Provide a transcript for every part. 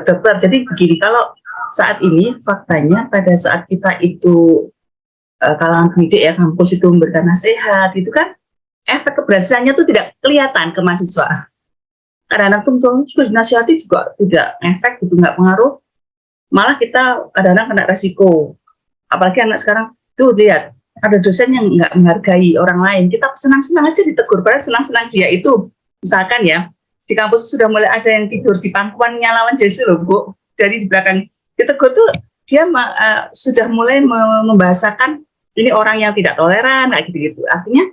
dokter. Jadi begini, kalau saat ini faktanya pada saat kita itu kalangan pendidik ya, kampus itu memberikan nasihat, itu kan efek keberhasilannya itu tidak kelihatan ke mahasiswa. Kadang-kadang tuh sudah dinasihati juga tidak efek, gitu, nggak pengaruh. Malah kita kadang-kadang kena resiko. Apalagi anak sekarang tuh lihat ada dosen yang nggak menghargai orang lain, kita senang-senang aja ditegur, padahal senang-senang dia itu misalkan ya di kampus sudah mulai ada yang tidur di pangkuannya lawan jersey loh Bu, dari di belakang ditegur tuh dia sudah mulai membahasakan ini orang yang tidak toleran kayak gitu-gitu. Artinya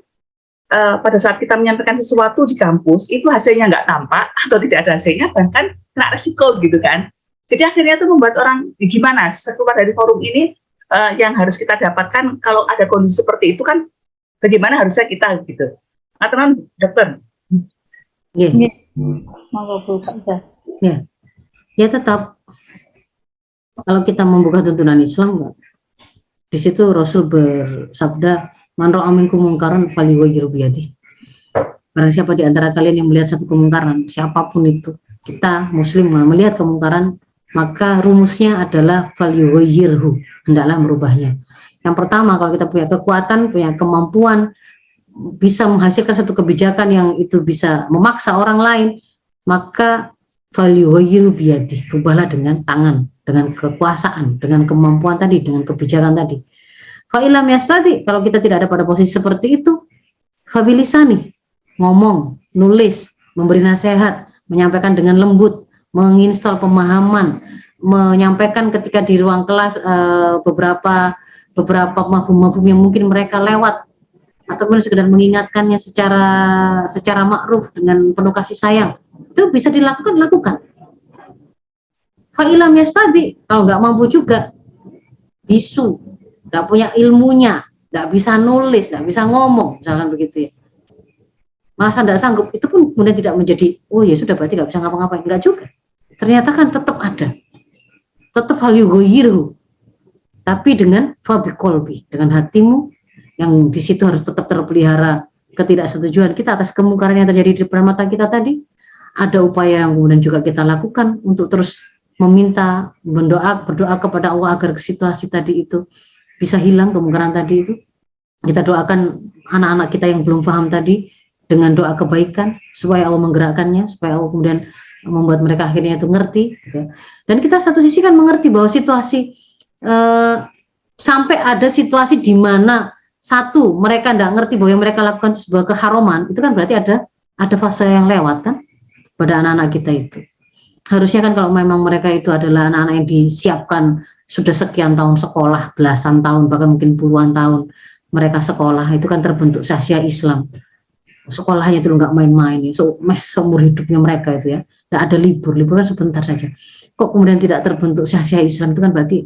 pada saat kita menyampaikan sesuatu di kampus itu hasilnya nggak tampak atau tidak ada hasilnya, bahkan kena resiko gitu kan. Jadi akhirnya itu membuat orang gimana sekeluar dari forum ini yang harus kita dapatkan kalau ada kondisi seperti itu kan bagaimana harusnya kita gitu. Teman dokter. Ya. Ya tetap kalau kita membuka tuntunan Islam, di situ Rasul bersabda, "Man ra'a minkum mungkaran falyughayyirhu biyadihi." Barang siapa di antara kalian yang melihat satu kemungkaran, siapapun itu, kita muslim melihat kemungkaran, maka rumusnya adalah falyughayyirhu, hendaklah merubahnya. Yang pertama, kalau kita punya kekuatan, punya kemampuan, bisa menghasilkan satu kebijakan yang itu bisa memaksa orang lain, maka falyughayyirhu biyadihi, rubahlah dengan tangan, dengan kekuasaan, dengan kemampuan tadi, dengan kebijakan tadi. Fa illam yastati, kalau kita tidak ada pada posisi seperti itu, fa bilisani, ngomong, nulis, memberi nasihat, menyampaikan dengan lembut, menginstal pemahaman, menyampaikan ketika di ruang kelas beberapa mafhum-mafhum yang mungkin mereka lewat, ataupun sekedar mengingatkannya secara makruf dengan penuh kasih sayang, itu bisa dilakukan, lakukan. Fa'ilam yastadi, kalau nggak mampu juga, bisu, nggak punya ilmunya, nggak bisa nulis, nggak bisa ngomong, misalkan begitu ya, masa nggak sanggup, itu pun kemudian tidak menjadi, oh ya sudah berarti nggak bisa ngapa-ngapain, nggak juga. Ternyata kan tetap ada, tetap falyughayyirhu, tapi dengan fabiqolbi, dengan hatimu, yang di situ harus tetap terpelihara ketidaksetujuan kita atas kemungkaran yang terjadi di depan mata kita tadi. Ada upaya yang kemudian juga kita lakukan untuk terus meminta, berdoa kepada Allah agar situasi tadi itu bisa hilang, kemungkaran tadi itu. Kita doakan anak-anak kita yang belum paham tadi dengan doa kebaikan supaya Allah menggerakkannya, supaya Allah kemudian membuat mereka akhirnya itu ngerti gitu. Dan kita satu sisi kan mengerti bahwa situasi sampai ada situasi di mana satu, mereka tidak ngerti bahwa yang mereka lakukan itu sebuah keharuman, itu kan berarti ada fase yang lewat kan pada anak-anak kita itu. Harusnya kan kalau memang mereka itu adalah anak-anak yang disiapkan sudah sekian tahun sekolah, belasan tahun, bahkan mungkin puluhan tahun mereka sekolah, itu kan terbentuk sahsia Islam. Sekolahnya itu nggak main-main, seumur hidupnya mereka itu ya, nggak ada liburan sebentar saja. Kok kemudian tidak terbentuk sahsia Islam, itu kan berarti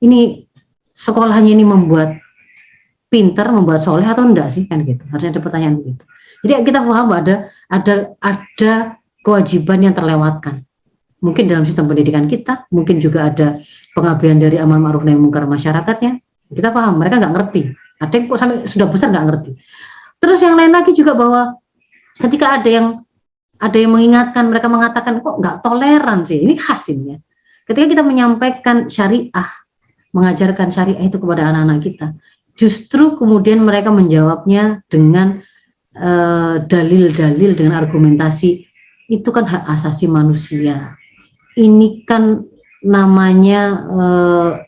ini sekolahnya ini membuat pintar, membuat soleh atau enggak sih, kan gitu. Harusnya ada pertanyaan begitu. Jadi kita paham bahwa ada kewajiban yang terlewatkan. Mungkin dalam sistem pendidikan kita, mungkin juga ada pengabaian dari amal ma'ruf nahi munkar masyarakatnya. Kita paham, mereka nggak ngerti. Ada yang kok sampai sudah besar nggak ngerti. Terus yang lain lagi juga bahwa ketika ada yang mengingatkan, mereka mengatakan kok nggak toleran sih, ini khas ini ya. Ketika kita menyampaikan syariah, mengajarkan syariah itu kepada anak-anak kita, justru kemudian mereka menjawabnya dengan dalil-dalil, dengan argumentasi, itu kan hak asasi manusia. Ini kan namanya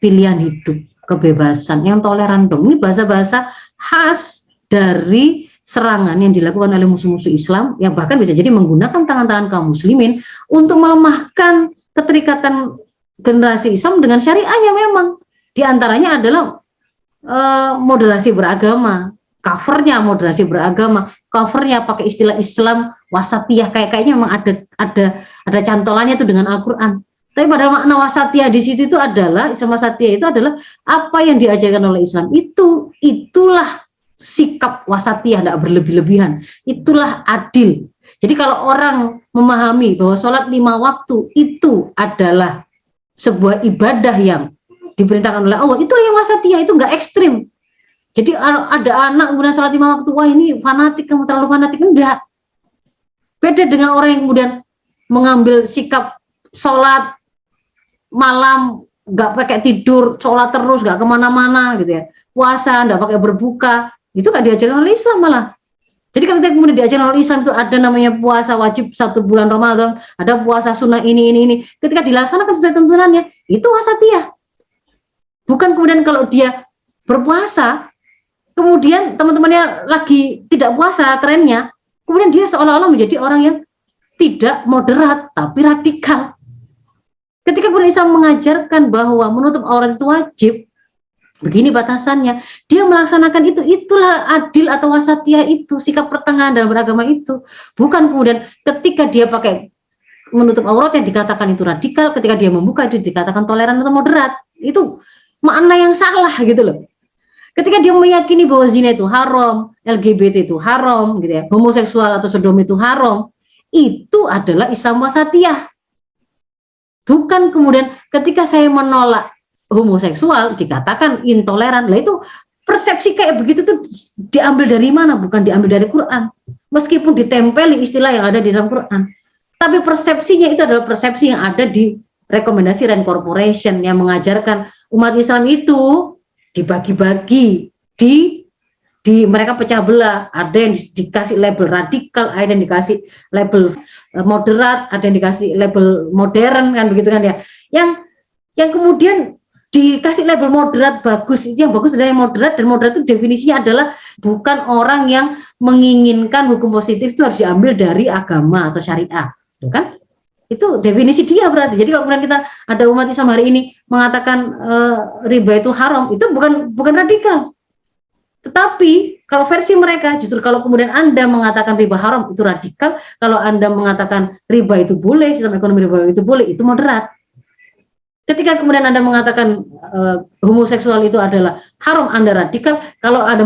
pilihan hidup, kebebasan, yang toleran dong. Ini bahasa-bahasa khas dari serangan yang dilakukan oleh musuh-musuh Islam, yang bahkan bisa jadi menggunakan tangan-tangan kaum muslimin untuk melemahkan keterikatan generasi Islam dengan syariahnya. Memang diantaranya adalah moderasi beragama, covernya moderasi beragama, covernya pakai istilah Islam wasatiyah, kayaknya memang ada cantolannya itu dengan Al-Quran. Tapi pada makna wasatiyah di situ itu adalah, Islam wasatiyah itu adalah apa yang diajarkan oleh Islam, itulah sikap wasatiyah, tidak berlebih-lebihan, itulah adil. Jadi kalau orang memahami bahwa sholat 5 waktu itu adalah sebuah ibadah yang diperintahkan oleh Allah, itulah yang wasatiyah, itu nggak ekstrim. Jadi ada anak kemudian sholat 5 waktu, wah ini fanatik, kamu terlalu fanatik, enggak. Beda dengan orang yang kemudian mengambil sikap sholat malam nggak pakai tidur, sholat terus, nggak kemana-mana gitu ya, puasa, nggak pakai berbuka, itu nggak diajarin oleh Islam malah. Jadi kalau kita kemudian diajarin oleh Islam itu ada namanya puasa wajib 1 bulan Ramadan, ada puasa sunnah ini. Ketika dilaksanakan sesuai tuntunannya, itu wasatiyah. Bukan kemudian kalau dia berpuasa, kemudian teman-temannya lagi tidak puasa trennya, kemudian dia seolah-olah menjadi orang yang tidak moderat tapi radikal. Ketika kemudian Islam mengajarkan bahwa menutup aurat itu wajib, begini batasannya, dia melaksanakan itu, itulah adil atau wasatiyah itu, sikap pertengahan dalam beragama itu. Bukan kemudian ketika dia pakai menutup aurat yang dikatakan itu radikal, ketika dia membuka itu dikatakan toleran atau moderat. Itu makna yang salah gitu loh. Ketika dia meyakini bahwa zina itu haram, LGBT itu haram, gitu ya, homoseksual atau sodomi itu haram, itu adalah Islam wasatiyah. Bukan kemudian ketika saya menolak homoseksual dikatakan intoleran. Lah itu persepsi kayak begitu tuh diambil dari mana? Bukan diambil dari Quran. Meskipun ditempeli istilah yang ada di dalam Quran. Tapi persepsinya itu adalah persepsi yang ada di rekomendasi Rand Corporation yang mengajarkan umat Islam itu dibagi-bagi, di mereka pecah belah, ada yang dikasih label radikal, ada yang dikasih label moderat, ada yang dikasih label modern, kan begitu kan ya. Yang kemudian dikasih label moderat bagus, itu yang bagus adalah yang moderat, dan moderat itu definisinya adalah bukan orang yang menginginkan hukum positif itu harus diambil dari agama atau syariah, gitu kan? Itu definisi dia berarti. Jadi kalau kemudian kita ada umat Islam hari ini mengatakan riba itu haram, itu bukan radikal. Tetapi kalau versi mereka justru kalau kemudian Anda mengatakan riba haram itu radikal, kalau Anda mengatakan riba itu boleh, sistem ekonomi riba itu boleh, itu moderat. Ketika kemudian Anda mengatakan homoseksual itu adalah haram, Anda radikal. Kalau Anda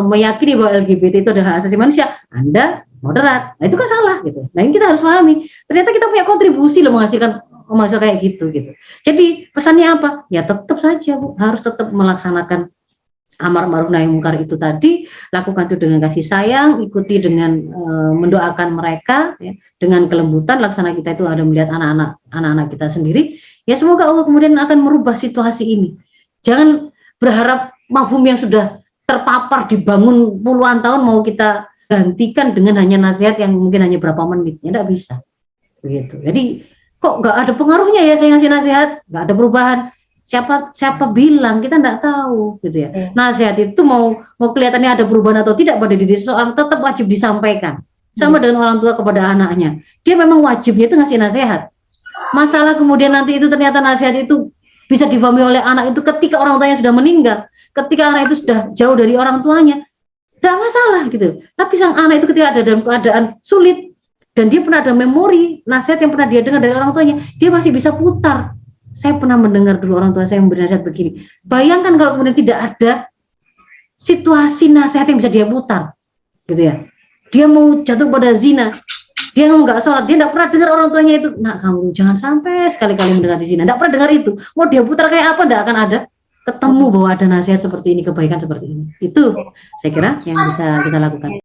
meyakini bahwa LGBT itu adalah hak asasi manusia, Anda moderat. Nah, itu kan salah gitu. Nah, ini kita harus pahami. Ternyata kita punya kontribusi loh menghasilkan mahasiswa kayak gitu. Jadi pesannya apa? Ya tetap saja Bu, harus tetap melaksanakan amar ma'ruf nahi mungkar itu tadi, lakukan itu dengan kasih sayang, ikuti dengan mendoakan mereka ya, dengan kelembutan. Laksana kita itu ada melihat anak-anak kita sendiri. Ya semoga Allah kemudian akan merubah situasi ini. Jangan berharap mafhum yang sudah terpapar dibangun puluhan tahun mau kita gantikan dengan hanya nasihat yang mungkin hanya berapa menit. Ya enggak bisa. Begitu. Jadi kok nggak ada pengaruhnya ya saya ngasih nasihat, nggak ada perubahan. Siapa bilang, kita enggak tahu gitu ya. Nasihat itu mau kelihatannya ada perubahan atau tidak pada diri seseorang, tetap wajib disampaikan. Sama dengan orang tua kepada anaknya. Dia memang wajibnya itu ngasih nasihat. Masalah kemudian nanti itu ternyata nasihat itu bisa difahami oleh anak itu ketika orang tuanya sudah meninggal, ketika anak itu sudah jauh dari orang tuanya, enggak masalah gitu. Tapi sang anak itu ketika ada dalam keadaan sulit dan dia pernah ada memori nasihat yang pernah dia dengar dari orang tuanya, dia masih bisa putar. Saya pernah mendengar dulu orang tua saya memberi nasihat begini. Bayangkan kalau kemudian tidak ada situasi nasihat yang bisa dia putar, gitu ya. Dia mau jatuh pada zina, dia mau nggak sholat, dia nggak pernah dengar orang tuanya itu. Nah kamu jangan sampai sekali-kali mendekati zina, nggak pernah dengar itu. Mau dia putar kayak apa, nggak akan ada ketemu bahwa ada nasihat seperti ini, kebaikan seperti ini. Itu saya kira yang bisa kita lakukan.